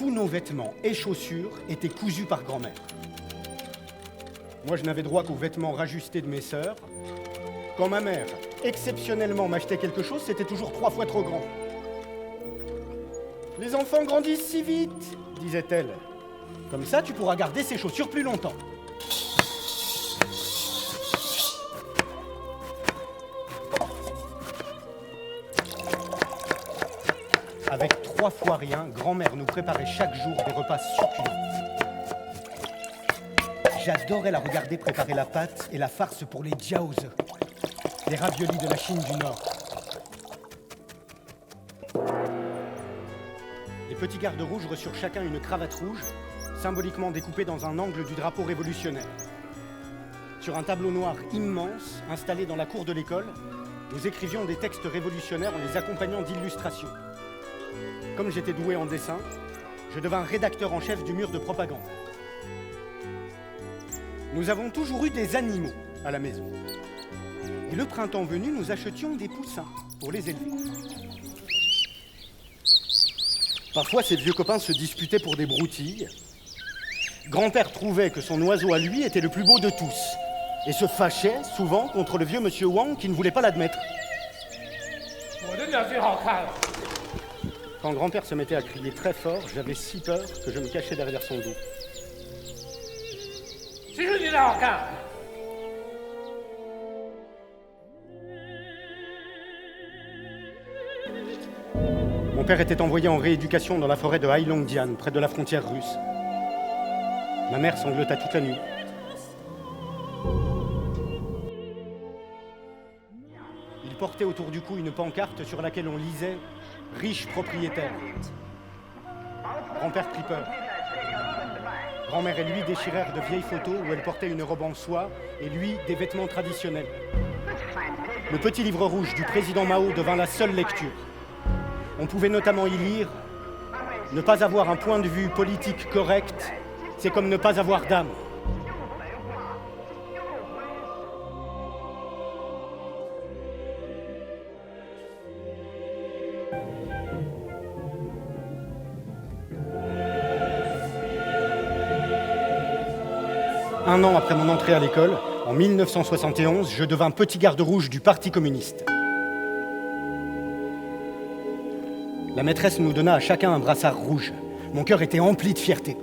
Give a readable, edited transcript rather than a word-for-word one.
tous nos vêtements et chaussures étaient cousus par grand-mère. Moi, je n'avais droit qu'aux vêtements rajustés de mes sœurs. Quand ma mère, exceptionnellement, m'achetait quelque chose, c'était toujours 3 fois trop grand. « Les enfants grandissent si vite !» disait-elle. « Comme ça, tu pourras garder ces chaussures plus longtemps. » Avec 3 fois rien, grand-mère nous préparait chaque jour des repas succulents. J'adorais la regarder préparer la pâte et la farce pour les jiaozi, les raviolis de la Chine du Nord. Les petits gardes rouges reçurent chacun une cravate rouge, symboliquement découpée dans un angle du drapeau révolutionnaire. Sur un tableau noir immense, installé dans la cour de l'école, nous écrivions des textes révolutionnaires en les accompagnant d'illustrations. Comme j'étais doué en dessin, je devins rédacteur en chef du mur de propagande. Nous avons toujours eu des animaux à la maison. Et le printemps venu, nous achetions des poussins pour les élever. Parfois, ces vieux copains se disputaient pour des broutilles. Grand-père trouvait que son oiseau à lui était le plus beau de tous et se fâchait souvent contre le vieux monsieur Wang qui ne voulait pas l'admettre. Quand grand-père se mettait à crier très fort, j'avais si peur que je me cachais derrière son dos. Mon père était envoyé en rééducation dans la forêt de Heilongjiang, près de la frontière russe. Ma mère sanglota toute la nuit. Il portait autour du cou une pancarte sur laquelle on lisait « Riche propriétaire ». Grand-père prit peur. Grand-mère et lui déchirèrent de vieilles photos où elle portait une robe en soie et lui des vêtements traditionnels. Le petit livre rouge du président Mao devint la seule lecture. On pouvait notamment y lire « Ne pas avoir un point de vue politique correct, c'est comme ne pas avoir d'âme ». Un an après mon entrée à l'école, en 1971, je devins petit garde rouge du Parti communiste. La maîtresse nous donna à chacun un brassard rouge. Mon cœur était empli de fierté.